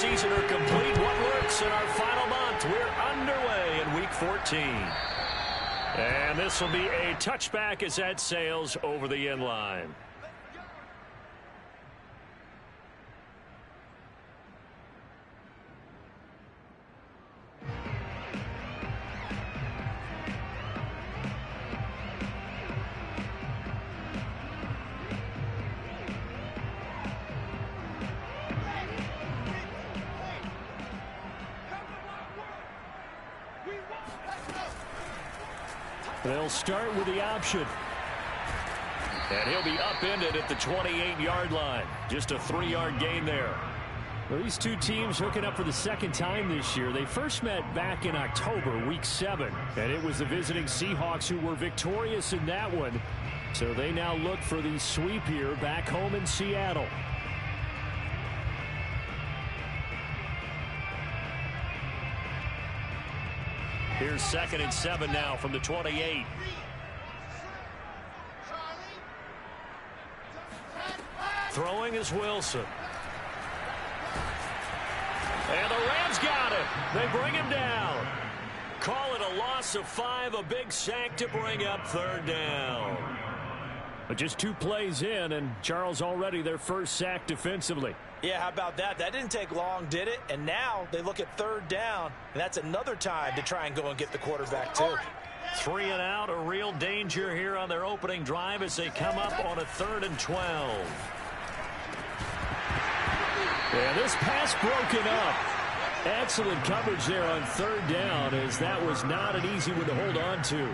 season are complete. What works in our final month? We're underway in Week 14. And this will be a touchback as that sails over the end line. They'll start with the option. And he'll be upended at the 28-yard line. Just a 3-yard gain there. Well, these two teams hooking up for the second time this year. They first met back in October, Week 7. And it was the visiting Seahawks who were victorious in that one. So they now look for the sweep here back home in Seattle. Here's 2nd and 7 now from the 28. Throwing is Wilson. And the Rams got him. They bring him down. Call it a loss of 5, a big sack to bring up 3rd down. But just 2 plays in, and Charles already their first sack defensively. Yeah, how about that? That didn't take long, did it? And now they look at 3rd down, and that's another time to try and go and get the quarterback too. 3 and out, a real danger here on their opening drive as they come up on a 3rd and 12. Yeah, this pass broken up. Excellent coverage there on 3rd down, as that was not an easy one to hold on to.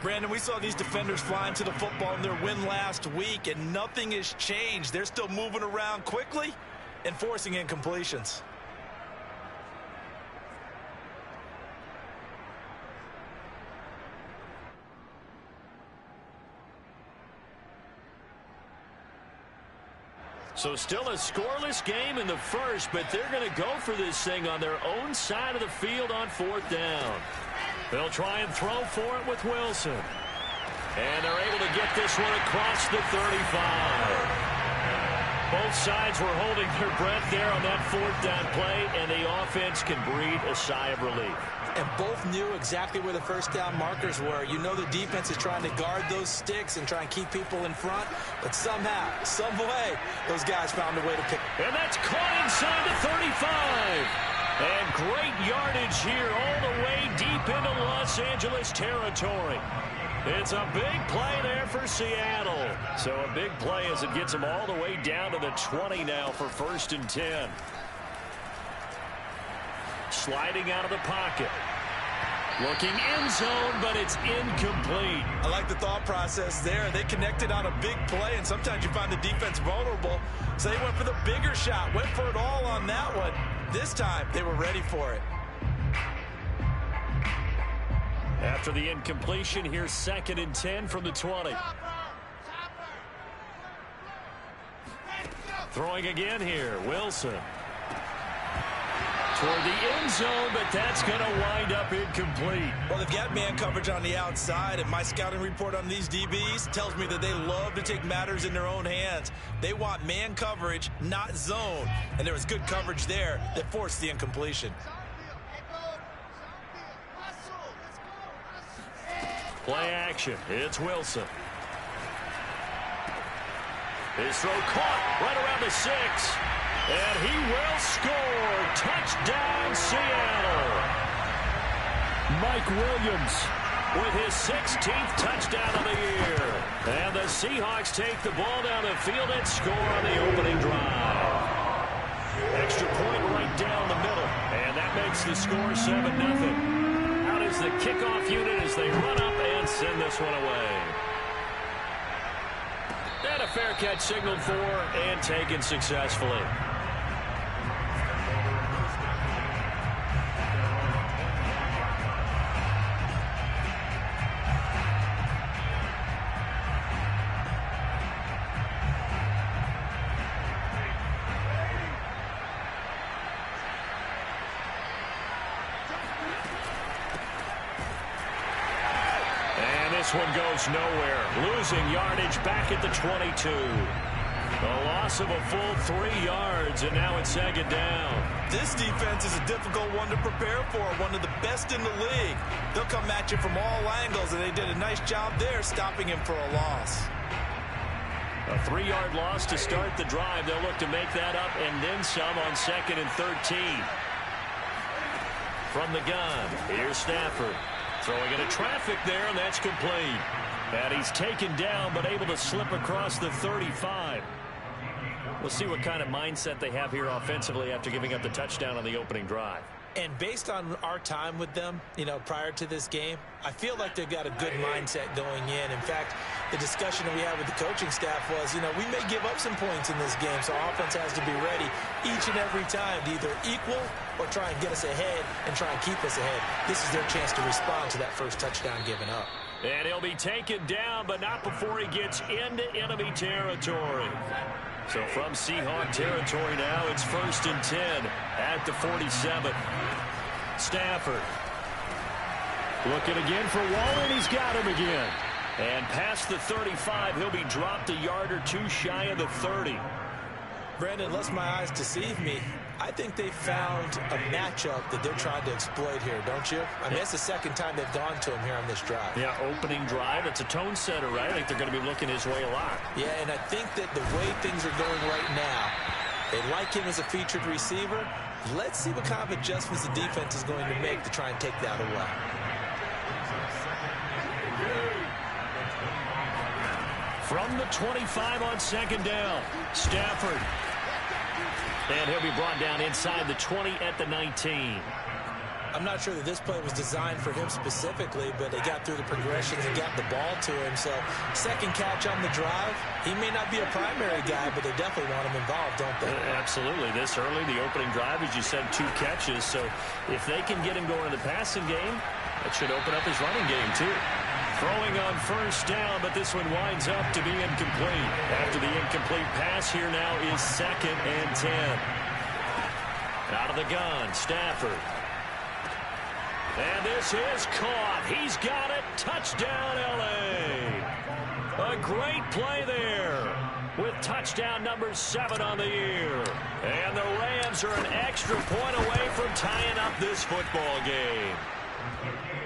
Brandon, we saw these defenders flying to the football in their win last week, and nothing has changed. They're still moving around quickly and forcing incompletions. So still a scoreless game in the first, but they're going to go for this thing on their own side of the field on 4th down. They'll try and throw for it with Wilson. And they're able to get this one across the 35. Both sides were holding their breath there on that 4th down play, and the offense can breathe a sigh of relief. And both knew exactly where the 1st down markers were. You know the defense is trying to guard those sticks and try and keep people in front. But somehow, some way, those guys found a way to pick. And that's caught inside the 35. And great yardage here all the way deep into Los Angeles territory. It's a big play there for Seattle. So a big play as it gets them all the way down to the 20 now for 1st and 10. Sliding out of the pocket. Looking end zone, but it's incomplete. I like the thought process there. They connected on a big play, and sometimes you find the defense vulnerable. So they went for the bigger shot, went for it all on that one. This time, they were ready for it. After the incompletion, here's 2nd and 10 from the 20. Throwing again here, Wilson. Toward the end zone, but that's going to wind up incomplete. Well, they've got man coverage on the outside, and my scouting report on these DBs tells me that they love to take matters in their own hands. They want man coverage, not zone. And there was good coverage there that forced the incompletion. Play action. It's Wilson. His throw caught right around the 6. And he will score. Touchdown, Seattle. Mike Williams with his 16th touchdown of the year. And the Seahawks take the ball down the field and score on the opening drive. Extra point right down the middle. And that makes the score 7-0. Out is the kickoff unit as they run up and send this one away. And a fair catch signaled for and taken successfully. This one goes nowhere. Losing yardage back at the 22. The loss loss of a full 3 yards, and now it's second down. This defense is a difficult one to prepare for, one of the best in the league. They'll come at you from all angles, and they did a nice job there stopping him for a loss. A 3-yard loss to start the drive. They'll look to make that up and then some on 2nd and 13. From the gun, here's Stafford. Throwing into traffic there, and that's complete. And he's taken down, but able to slip across the 35. We'll see what kind of mindset they have here offensively after giving up the touchdown on the opening drive. And based on our time with them, prior to this game, I feel like they've got a good mindset going in. In fact, the discussion that we had with the coaching staff was, we may give up some points in this game, so our offense has to be ready each and every time to either equal or try and get us ahead and try and keep us ahead. This is their chance to respond to that first touchdown given up. And he'll be taken down, but not before he gets into enemy territory. So from Seahawk territory now, it's 1st and 10 at the 47. Stafford looking again for Waller, he's got him again. And past the 35, he'll be dropped a yard or two shy of the 30. Brandon, unless my eyes deceive me, I think they found a matchup that they're trying to exploit here, don't you? I mean, that's the second time they've gone to him here on this drive. Yeah, opening drive. It's a tone setter, right? I think they're going to be looking his way a lot. Yeah, and I think that the way things are going right now, they like him as a featured receiver. Let's see what kind of adjustments the defense is going to make to try and take that away. From the 25 on 2nd down, Stafford. And he'll be brought down inside the 20 at the 19. I'm not sure that this play was designed for him specifically, but they got through the progressions and got the ball to him. So, second catch on the drive. He may not be a primary guy, but they definitely want him involved, don't they? Absolutely. This early, the opening drive, as you said, 2 catches. So, if they can get him going in the passing game, that should open up his running game, too. Throwing on 1st down, but this one winds up to be incomplete. After the incomplete pass, here now is 2nd and 10. Out of the gun, Stafford. And this is caught. He's got it. Touchdown, L.A. A great play there with touchdown number 7 on the year. And the Rams are an extra point away from tying up this football game.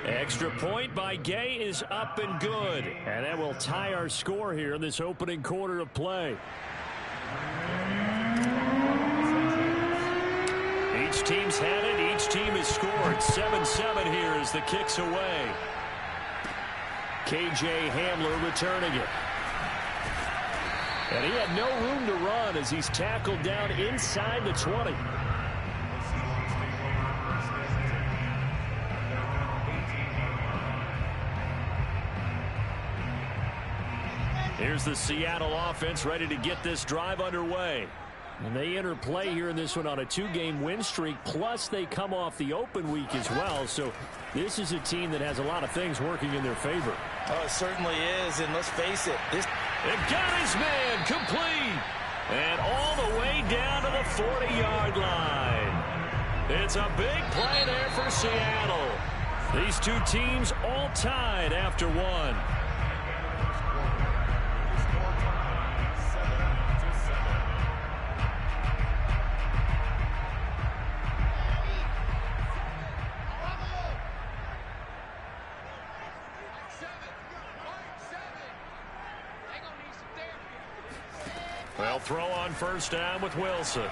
Extra point by Gay is up and good. And that will tie our score here in this opening quarter of play. Each team's had it. Each team has scored. 7-7 here as the kick's away. KJ Hamler returning it. And he had no room to run as he's tackled down inside the 20. Here's the Seattle offense ready to get this drive underway. And they enter play here in this one on a 2-game win streak, plus they come off the open week as well. So this is a team that has a lot of things working in their favor. Oh, it certainly is, and let's face it. It got his man complete. And all the way down to the 40-yard line. It's a big play there for Seattle. These two teams all tied after one. Well, throw on 1st down with Wilson.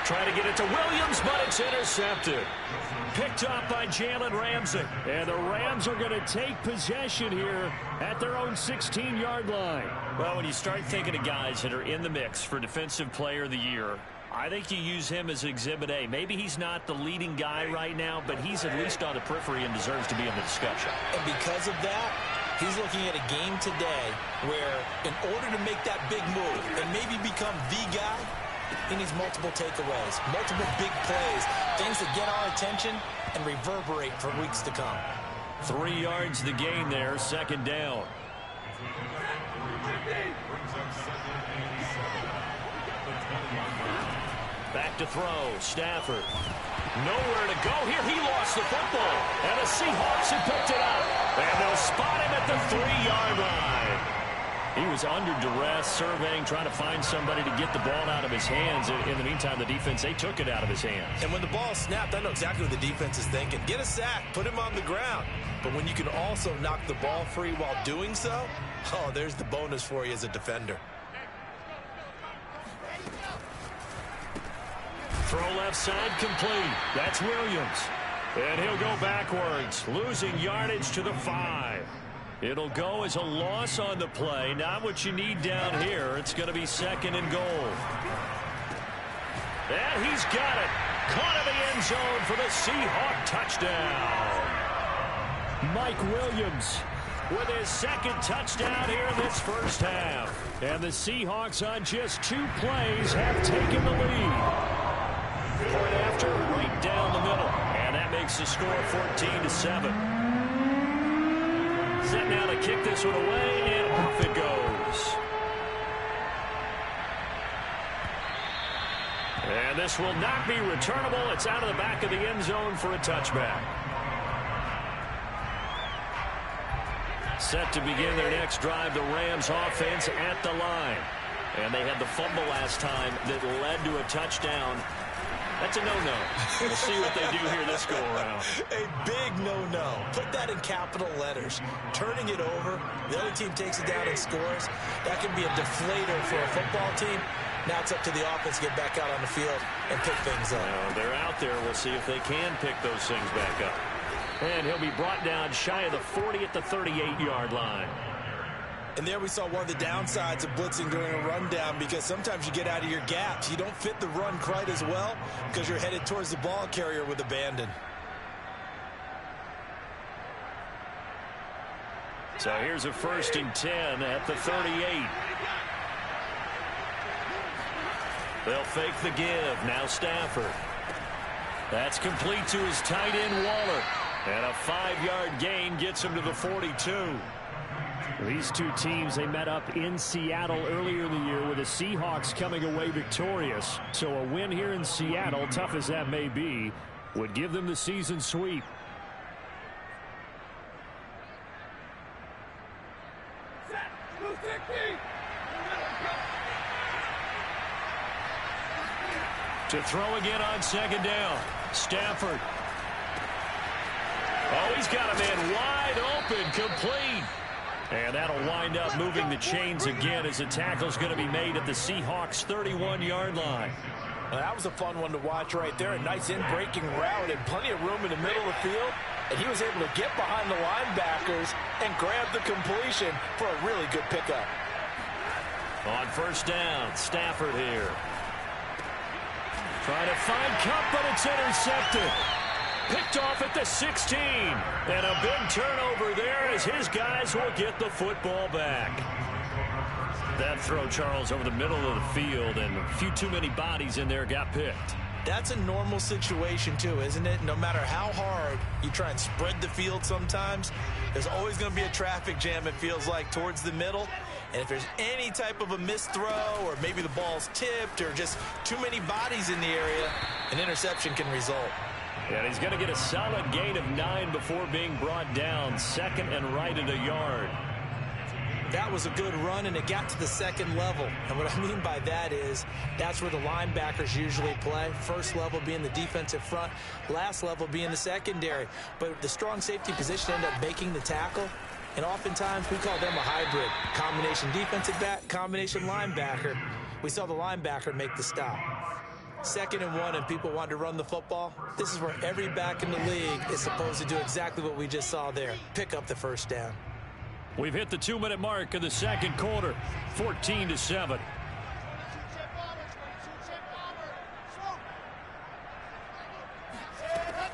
Trying to get it to Williams, but it's intercepted. Picked up by Jalen Ramsey. And the Rams are going to take possession here at their own 16-yard line. Well, when you start thinking of guys that are in the mix for Defensive Player of the Year, I think you use him as Exhibit A. Maybe he's not the leading guy right now, but he's at least on the periphery and deserves to be in the discussion. And because of that, he's looking at a game today where in order to make that big move and maybe become the guy, he needs multiple takeaways, multiple big plays, things that get our attention and reverberate for weeks to come. 3 yards the gain there, 2nd down. Back to throw, Stafford. Nowhere to go here. He lost the football. And the Seahawks have picked it up. And they'll spot him at the 3-yard line. He was under duress, surveying, trying to find somebody to get the ball out of his hands. In the meantime, the defense, they took it out of his hands. And when the ball snapped, I know exactly what the defense is thinking. Get a sack, put him on the ground. But when you can also knock the ball free while doing so, oh, there's the bonus for you as a defender. Throw left side complete. That's Williams. And he'll go backwards, losing yardage to the 5. It'll go as a loss on the play. Not what you need down here. It's going to be 2nd and goal. And he's got it. Caught in the end zone for the Seahawk touchdown. Mike Williams with his 2nd touchdown here in this first half. And the Seahawks on just 2 plays have taken the lead. Point after, right down the middle. And that makes the score 14-7. Set now to kick this one away, and off it goes. And this will not be returnable. It's out of the back of the end zone for a touchback. Set to begin their next drive, the Rams offense at the line. And they had the fumble last time that led to a touchdown. That's a no-no. We'll see what they do here this go-around. A big no-no. Put that in capital letters. Turning it over, the other team takes it down and scores. That can be a deflator for a football team. Now it's up to the offense to get back out on the field and pick things up. Now, they're out there. We'll see if they can pick those things back up. And he'll be brought down shy of the 40 at the 38-yard line. And there we saw one of the downsides of blitzing during a rundown, because sometimes you get out of your gaps. You don't fit the run quite as well because you're headed towards the ball carrier with abandon. So here's a 1st and 10 at the 38. They'll fake the give. Now Stafford. That's complete to his tight end, Waller. And a 5-yard gain gets him to the 42. These two teams, they met up in Seattle earlier in the year with the Seahawks coming away victorious. So a win here in Seattle, tough as that may be, would give them the season sweep. To throw again on 2nd down. Stafford. Oh, he's got a man wide open, complete. And that'll wind up moving the chains again as the tackle's going to be made at the Seahawks' 31-yard line. Well, that was a fun one to watch right there. A nice in-breaking route and plenty of room in the middle of the field. And he was able to get behind the linebackers and grab the completion for a really good pickup. On 1st down, Stafford here. Trying to find Kupp, but it's intercepted. Picked off at the 16. And a big turnover there as his guys will get the football back. That throw, Charles, over the middle of the field, and a few too many bodies in there got picked. That's a normal situation, too, isn't it? No matter how hard you try and spread the field sometimes, there's always going to be a traffic jam, it feels like, towards the middle. And if there's any type of a missed throw, or maybe the ball's tipped, or just too many bodies in the area, an interception can result. And he's going to get a solid gain of 9 before being brought down. 2nd and right at a yard. That was a good run, and it got to the 2nd level. And what I mean by that is that's where the linebackers usually play. First level being the defensive front, last level being the secondary. But the strong safety position ended up making the tackle. And oftentimes we call them a hybrid. Combination defensive back, combination linebacker. We saw the linebacker make the stop. 2nd and 1, and people want to run the football. This is where every back in the league is supposed to do exactly what we just saw there. Pick up the 1st down. We've hit the 2-minute mark of the 2nd quarter. 14-7.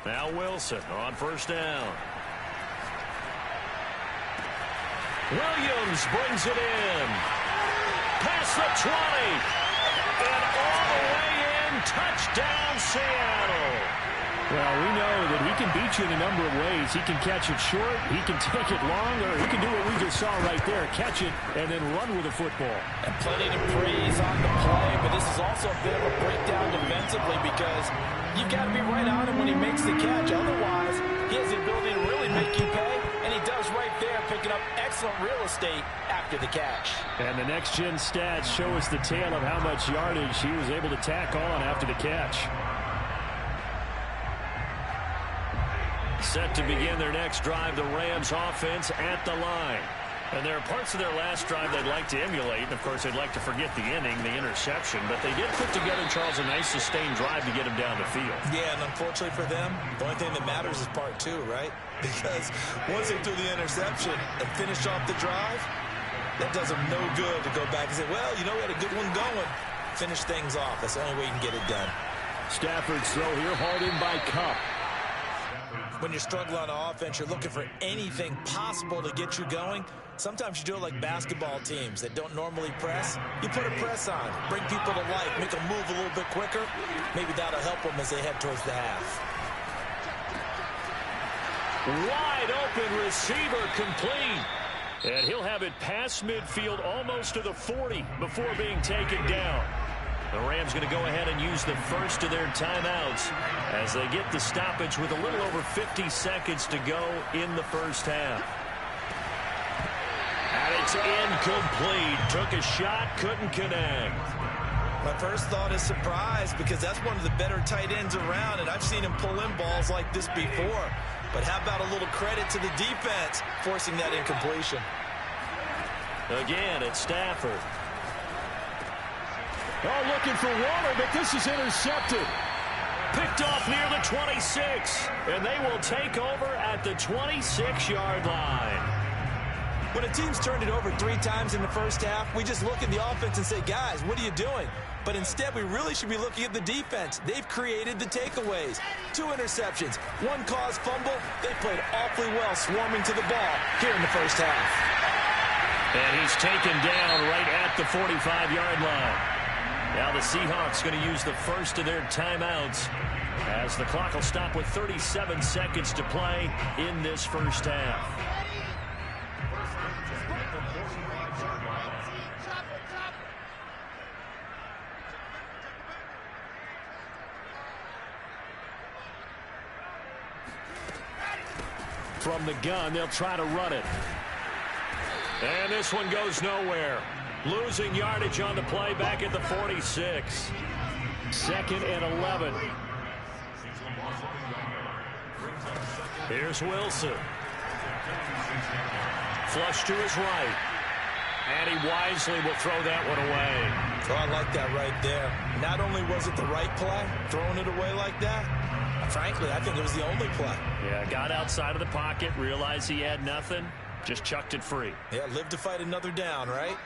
Now Wilson on 1st down. Williams brings it in. Past the 20. And all the way in. Touchdown, Seattle. Well, we know that he can beat you in a number of ways. He can catch it short, he can take it long, or he can do what we just saw right there, catch it and then run with the football. And plenty to praise on the play, but this is also a bit of a breakdown defensively because you've got to be right on him when he makes the catch. Otherwise, he has the ability to really make you pay, and he does right there, picking up up excellent real estate after the catch. And the next-gen stats show us the tale of how much yardage he was able to tack on after the catch. Set to begin their next drive, the Rams offense at the line. And there are parts of their last drive they'd like to emulate. And, of course, they'd like to forget the inning, the interception. But they did put together, Charles, a nice sustained drive to get them down the field. Yeah, and unfortunately for them, the only thing that matters is part two, right? Because once they threw the interception and finished off the drive, that does them no good to go back and say, well, you know, we had a good one going. Finish things off. That's the only way you can get it done. Stafford's throw here hauled in by Kupp. When you're struggling on offense, you're looking for anything possible to get you going. Sometimes you do it like basketball teams that don't normally press. You put a press on, bring people to life, make them move a little bit quicker. Maybe that'll help them as they head towards the half. Wide open receiver complete. And he'll have it past midfield almost to the 40 before being taken down. The Rams going to go ahead and use the first of their timeouts as they get the stoppage with a little over 50 seconds to go in the first half. And it's incomplete. Took a shot, couldn't connect. My first thought is surprise because that's one of the better tight ends around, and I've seen him pull in balls like this before. But how about a little credit to the defense forcing that incompletion? Again, it's Stafford. Oh, looking for Waller, but this is intercepted. Picked off near the 26, and they will take over at the 26-yard line. When a team's turned it over 3 times in the first half, we just look at the offense and say, guys, what are you doing? But instead, we really should be looking at the defense. They've created the takeaways. 2 interceptions, 1 caused fumble. They played awfully well swarming to the ball here in the first half. And he's taken down right at the 45-yard line. Now the Seahawks going to use the first of their timeouts as the clock will stop with 37 seconds to play in this first half. From the gun, they'll try to run it. And this one goes nowhere. Losing yardage on the play back at the 46. 2nd and 11. Here's Wilson. Flush to his right. And he wisely will throw that one away. Oh, I like that right there. Not only was it the right play, throwing it away like that, frankly, I think it was the only play. Yeah, got outside of the pocket, realized he had nothing, just chucked it free. Yeah, live to fight another down, right?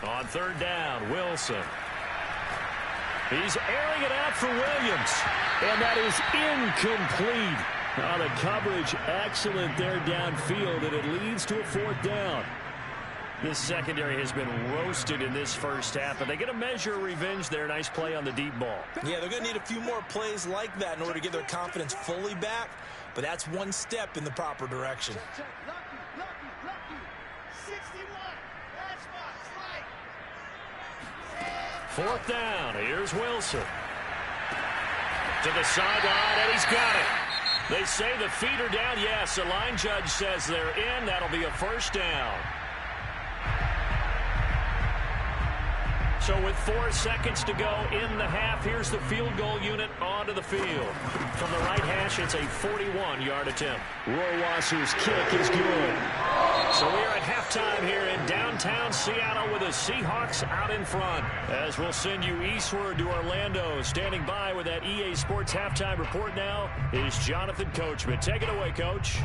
On 3rd down, Wilson. He's airing it out for Williams. And that is incomplete. Now the coverage excellent there downfield, and it leads to a 4th down. This secondary has been roasted in this first half, but they get a measure of revenge there. Nice play on the deep ball. Yeah, they're going to need a few more plays like that in order to get their confidence fully back, but that's one step in the proper direction. 4th down. Here's Wilson. To the sideline, and he's got it. They say the feet are down. Yes, the line judge says they're in. That'll be a first down. So with 4 seconds to go in the half, here's the field goal unit onto the field. From the right hash, it's a 41-yard attempt. Rohrwasser's kick is good. So we're at halftime here in downtown Seattle with the Seahawks out in front. As we'll send you eastward to Orlando. Standing by with that EA Sports halftime report now is Jonathan Coachman. Take it away, Coach.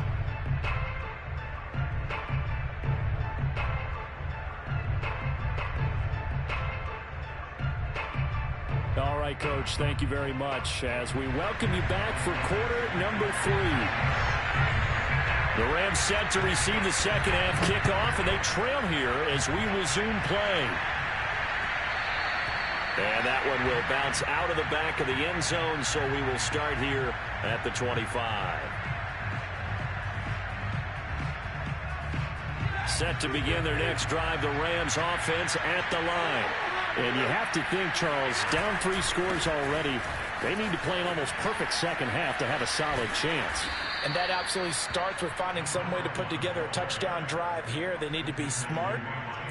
All right, Coach, thank you very much as we welcome you back for quarter number 3. The Rams set to receive the second half kickoff, and they trail here as we resume play. And that one will bounce out of the back of the end zone, so we will start here at the 25. Set to begin their next drive, the Rams offense at the line. And you have to think, Charles, down 3 scores already. They need to play an almost perfect second half to have a solid chance. And that absolutely starts with finding some way to put together a touchdown drive here. They need to be smart,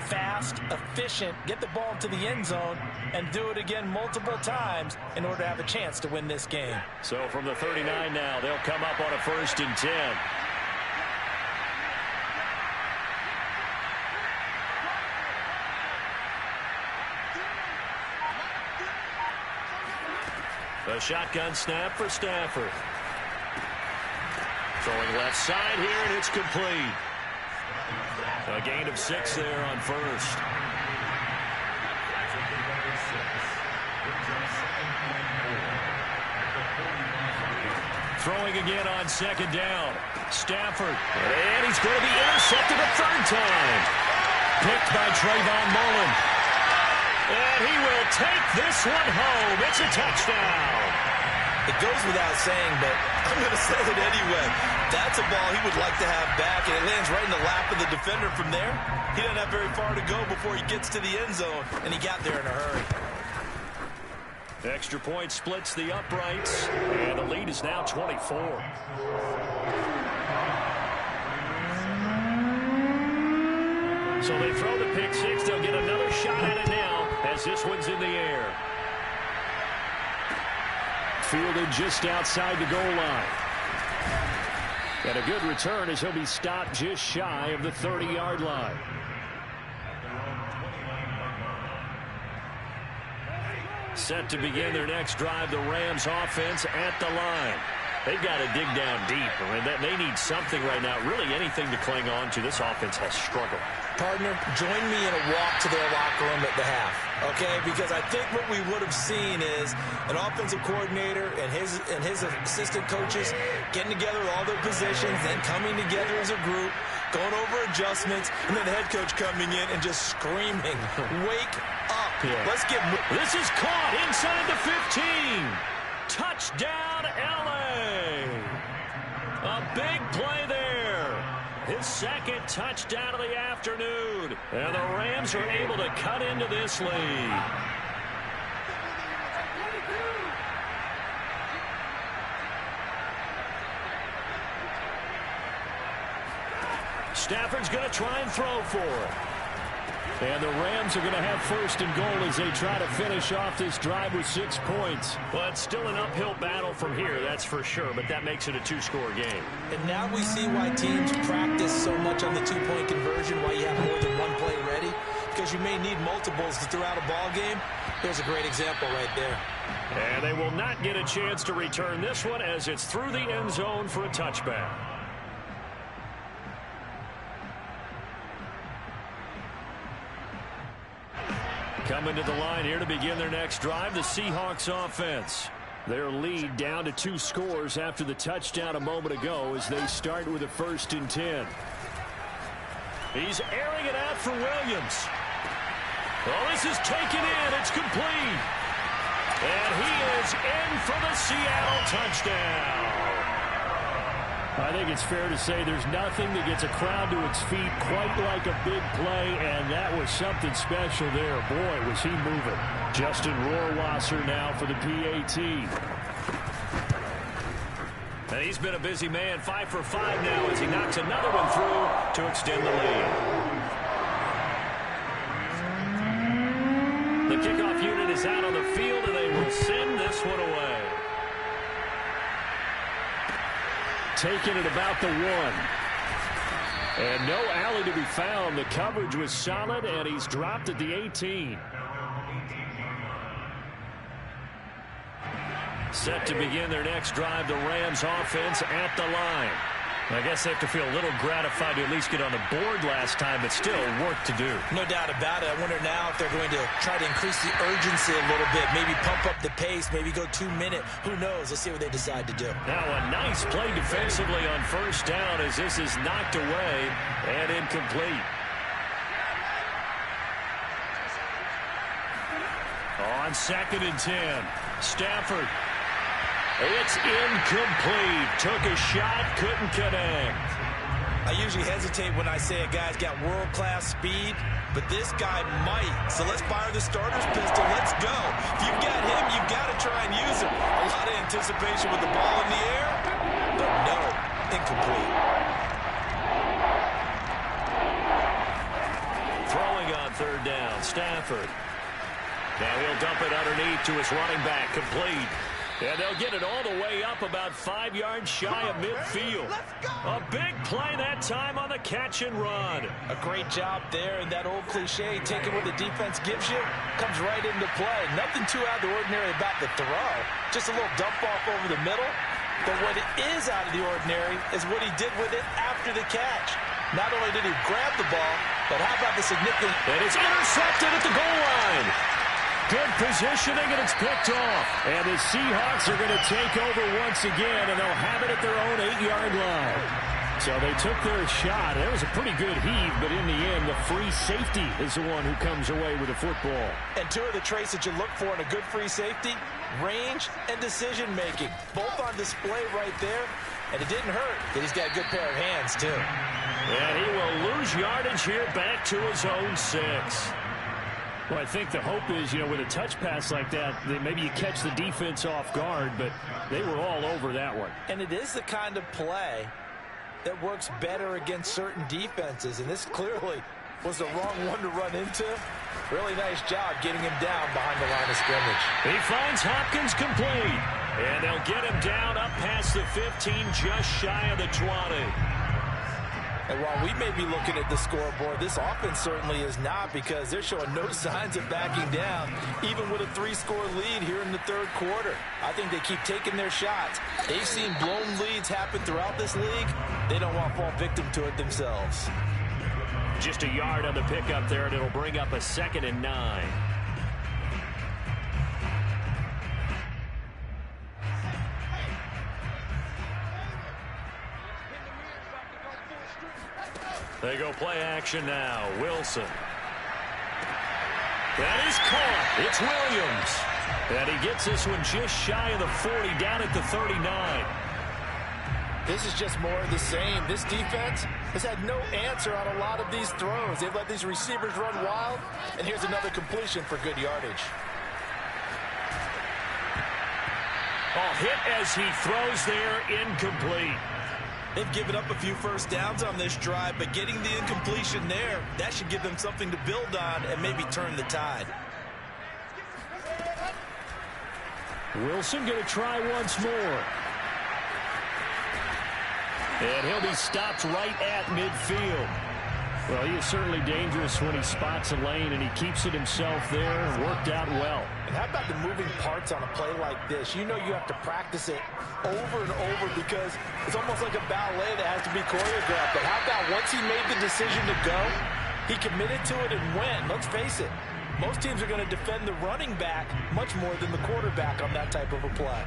fast, efficient, get the ball into the end zone, and do it again multiple times in order to have a chance to win this game. So from the 39 now, they'll come up on a 1st and 10. A shotgun snap for Stafford. Throwing left side here, and it's complete. A gain of 6 there on 1st. Throwing again on 2nd down. Stafford. And he's going to be intercepted a 3rd time. Picked by Trayvon Mullen. And he will take this one home. It's a touchdown. It goes without saying, but I'm going to say it anyway. That's a ball he would like to have back, and it lands right in the lap of the defender from there. He doesn't have very far to go before he gets to the end zone, and he got there in a hurry. Extra point splits the uprights, and the lead is now 24. So they throw the pick six. They'll get another shot at it now as this one's in the air. Fielded just outside the goal line. And a good return as he'll be stopped just shy of the 30-yard line. Set to begin their next drive, the Rams offense at the line. They've got to dig down deep. I mean, they need something right now, really anything to cling on to. This offense has struggled. Partner, join me in a walk to their locker room at the half, okay? Because I think what we would have seen is an offensive coordinator and his assistant coaches getting together all their positions, then coming together as a group, going over adjustments, and then the head coach coming in and just screaming, wake up. Yeah. Let's get moving. This is caught inside the 15. Touchdown, L.A. A big play there. His 2nd touchdown of the afternoon. And the Rams are able to cut into this lead. Stafford's going to try and throw for it. And the Rams are going to have 1st and goal as they try to finish off this drive with 6 points. Well, it's still an uphill battle from here, that's for sure, but that makes it a 2-score game. And now we see why teams practice so much on the 2-point conversion, why you have more than one play ready, because you may need multiples to throw out a ball game. There's a great example right there. And they will not get a chance to return this one as it's through the end zone for a touchback. Coming to the line here to begin their next drive, the Seahawks offense. Their lead down to 2 scores after the touchdown a moment ago as they start with a 1st and 10. He's airing it out for Williams. Well, this is taken in. It's complete. And he is in for the Seattle touchdown. I think it's fair to say there's nothing that gets a crowd to its feet quite like a big play, and that was something special there. Boy, was he moving. Justin Rohrwasser now for the PAT. And he's been a busy man, 5 for 5 now as he knocks another one through to extend the lead. The kickoff unit is out on the field, and they will send this one away. Taken at about the 1. And no alley to be found. The coverage was solid, and he's dropped at the 18. Set to begin their next drive, the Rams offense at the line. I guess they have to feel a little gratified to at least get on the board last time, but still work to do. No doubt about it. I wonder now if they're going to try to increase the urgency a little bit, maybe pump up the pace, maybe go 2-minute. Who knows? Let's see what they decide to do. Now a nice play defensively on 1st down as this is knocked away and incomplete. On 2nd and 10, Stafford. It's incomplete. Took a shot, couldn't connect. I usually hesitate when I say a guy's got world-class speed, but this guy might. So let's fire the starter's pistol. Let's go. If you've got him, you've got to try and use him. A lot of anticipation with the ball in the air, but no, incomplete. Throwing on third down, Stafford. Now he'll dump it underneath to his running back, complete. And they'll get it all the way up about 5 yards shy of midfield. A big play that time on the catch and run. A great job there, and that old cliche, taking what the defense gives you, comes right into play. Nothing too out of the ordinary about the throw. Just a little dump off over the middle. But what is out of the ordinary is what he did with it after the catch. Not only did he grab the ball, but how about the significant... And it's intercepted at the goal line. Good positioning, and it's picked off. And the Seahawks are going to take over once again, and they'll have it at their own 8-yard line. So they took their shot. It was a pretty good heave, but in the end, the free safety is the one who comes away with the football. And two of the traits that you look for in a good free safety, range and decision-making. Both on display right there, and it didn't hurt that he's got a good pair of hands, too. And he will lose yardage here back to his own 6. Well, I think the hope is, with a touch pass like that, maybe you catch the defense off guard, but they were all over that one. And it is the kind of play that works better against certain defenses, and this clearly was the wrong one to run into. Really nice job getting him down behind the line of scrimmage. He finds Hopkins complete, and they'll get him down up past the 15, just shy of the 20. And while we may be looking at the scoreboard, this offense certainly is not, because they're showing no signs of backing down, even with a 3-score lead here in the third quarter. I think they keep taking their shots. They've seen blown leads happen throughout this league. They don't want to fall victim to it themselves. Just a yard on the pickup there, and it'll bring up a 2nd and 9. They go play action now. Wilson. That is caught. It's Williams. And he gets this one just shy of the 40, down at the 39. This is just more of the same. This defense has had no answer on a lot of these throws. They've let these receivers run wild, and here's another completion for good yardage. Hit as he throws there, incomplete. They've given up a few first downs on this drive, but getting the incompletion there, that should give them something to build on and maybe turn the tide. Wilson going to try once more. And he'll be stopped right at midfield. Well, he is certainly dangerous when he spots a lane, and he keeps it himself there. Worked out well. And how about the moving parts on a play like this? You know you have to practice it over and over, because it's almost like a ballet that has to be choreographed. But how about once he made the decision to go, he committed to it and went. Let's face it, most teams are going to defend the running back much more than the quarterback on that type of a play.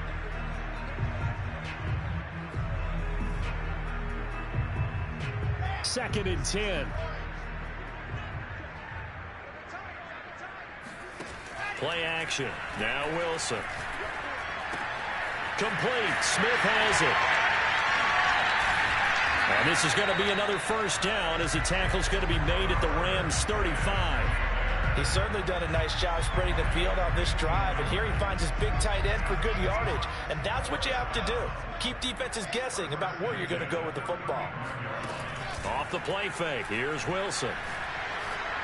Second and 10. Play action. Now Wilson. Complete. Smith has it. And this is going to be another first down, as the tackle's going to be made at the Rams' 35. He's certainly done a nice job spreading the field on this drive, and here he finds his big tight end for good yardage. And that's what you have to do. Keep defenses guessing about where you're going to go with the football. Off the play fake. Here's Wilson.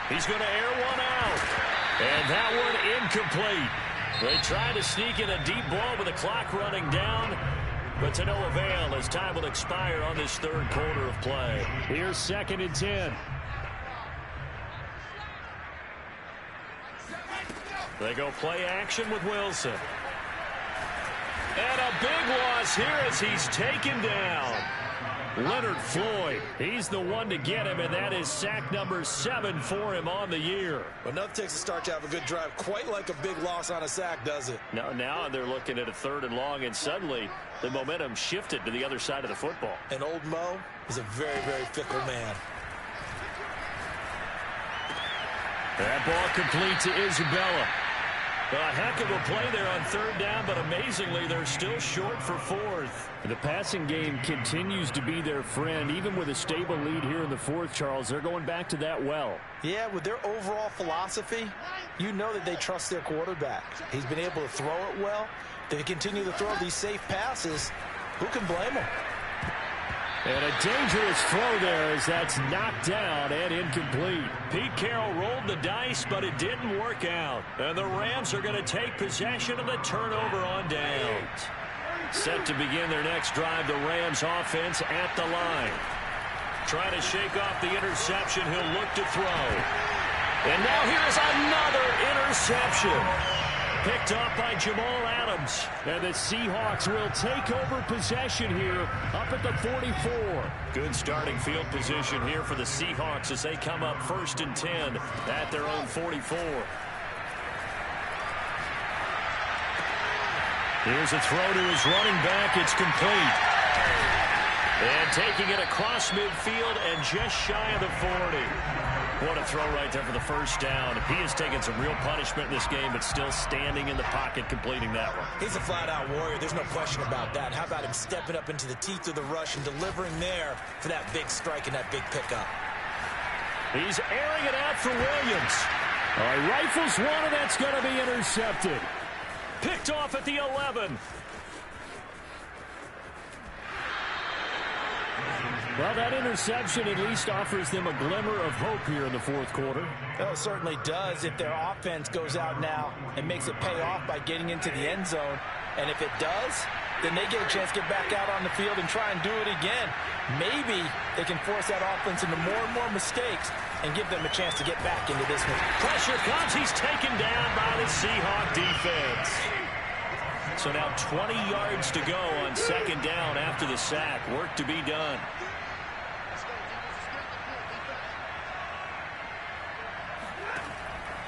He's going to air one out. And that one incomplete. They try to sneak in a deep ball with the clock running down, but to no avail as time will expire on this third quarter of play. Here's 2nd and 10. They go play action with Wilson. And a big loss here as he's taken down. Leonard Floyd, he's the one to get him, and that is sack number 7 for him on the year. Well, enough takes a start to have a good drive. Quite like a big loss on a sack, does it? Now they're looking at a 3rd and long, and suddenly the momentum shifted to the other side of the football. And old Mo is a very, very fickle man. That ball complete to Isabella. Well, a heck of a play there on third down, but amazingly, they're still short for fourth. The passing game continues to be their friend. Even with a stable lead here in the fourth, Charles, they're going back to that well. Yeah, with their overall philosophy, you know that they trust their quarterback. He's been able to throw it well. They continue to throw these safe passes. Who can blame them? And a dangerous throw there as that's knocked down and incomplete. Pete Carroll rolled the dice, but it didn't work out. And the Rams are going to take possession of the turnover on downs. Set to begin their next drive, the Rams offense at the line. Trying to shake off the interception, he'll look to throw. And now here's another interception. Picked up by Jamal Adams. And the Seahawks will take over possession here up at the 44. Good starting field position here for the Seahawks as they come up 1st and 10 at their own 44. Here's a throw to his running back. It's complete. And taking it across midfield and just shy of the 40. What a throw right there for the first down. He has taken some real punishment in this game, but still standing in the pocket, completing that one. He's a flat-out warrior. There's no question about that. How about him stepping up into the teeth of the rush and delivering there for that big strike and that big pickup? He's airing it out for Williams. Rifles one, and that's going to be intercepted. Picked off at the 11. Well, that interception at least offers them a glimmer of hope here in the fourth quarter. Well, it certainly does if their offense goes out now and makes it pay off by getting into the end zone. And if it does, then they get a chance to get back out on the field and try and do it again. Maybe they can force that offense into more and more mistakes and give them a chance to get back into this one. Pressure comes. He's taken down by the Seahawk defense. So now 20 yards to go on 2nd down after the sack. Work to be done.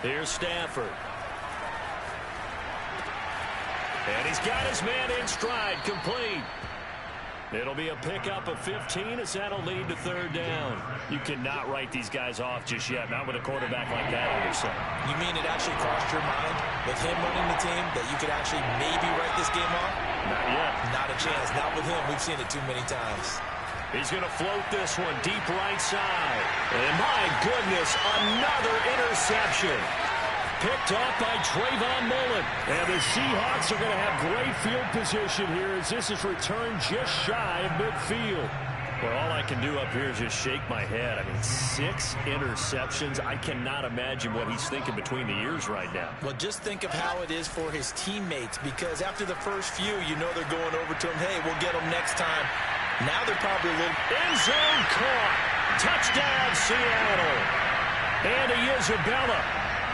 Here's Stafford. And he's got his man in stride, complete. It'll be a pickup of 15 as that'll lead to 3rd down. You cannot write these guys off just yet, not with a quarterback like that on your side. You mean it actually crossed your mind with him running the team that you could actually maybe write this game off? Not yet. Not a chance. Not with him. We've seen it too many times. He's going to float this one deep right side. And my goodness, another interception. Picked up by Trayvon Mullen. And the Seahawks are going to have great field position here as this is returned just shy of midfield. Well, all I can do up here is just shake my head. I mean, 6 interceptions. I cannot imagine what he's thinking between the ears right now. Well, just think of how it is for his teammates, because after the first few, you know they're going over to him, hey, we'll get him next time. Now they're probably a little... End zone caught. Touchdown, Seattle. Andy Isabella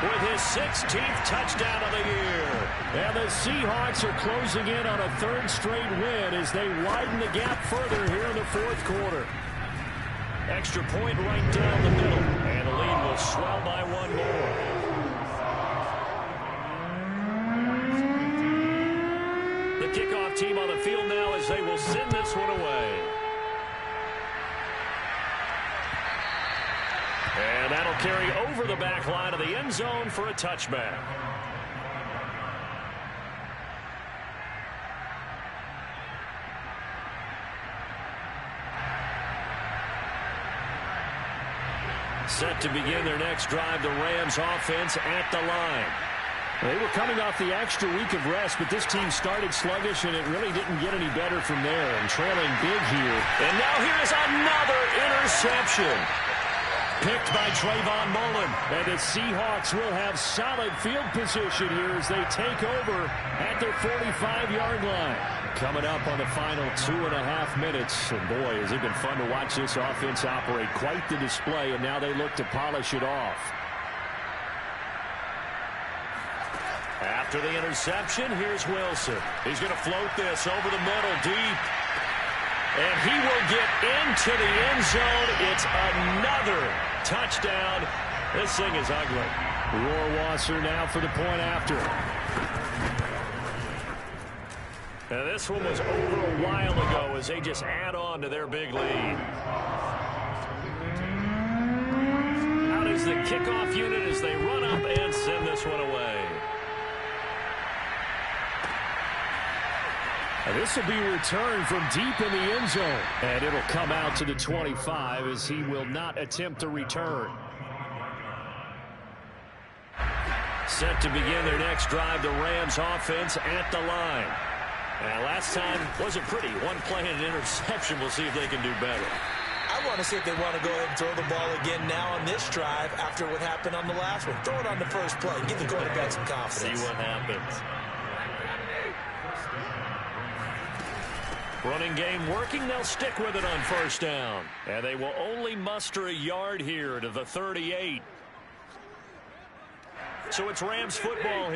with his 16th touchdown of the year. And the Seahawks are closing in on a 3rd straight win as they widen the gap further here in the 4th quarter. Extra point right down the middle. And the lead will swell by 1 more. The kickoff team on the field now as they will send this one away. And that'll carry over the back line of the end zone for a touchback. Set to begin their next drive, the Rams offense at the line. They were coming off the extra week of rest, but this team started sluggish, and it really didn't get any better from there. And trailing big here. And now here's another interception. Picked by Trayvon Mullen. And the Seahawks will have solid field position here as they take over at their 45-yard line. Coming up on the final 2.5 minutes. And boy, has it been fun to watch this offense operate. Quite the display, and now they look to polish it off. After the interception, here's Wilson. He's going to float this over the middle deep. And he will get into the end zone. It's another touchdown. This thing is ugly. Rohrwasser now for the point after. And this one was over a while ago as they just add on to their big lead. Out is the kickoff unit as they run up and send this one away. And this will be returned from deep in the end zone. And it'll come out to the 25 as he will not attempt to return. Set to begin their next drive, the Rams offense at the line. And last time wasn't pretty. One play and an interception. We'll see if they can do better. I want to see if they want to go ahead and throw the ball again now on this drive after what happened on the last one. Throw it on the first play. Give the quarterback some confidence. See what happens. Running game working. They'll stick with it on first down. And they will only muster a yard here to the 38. So it's Rams football here.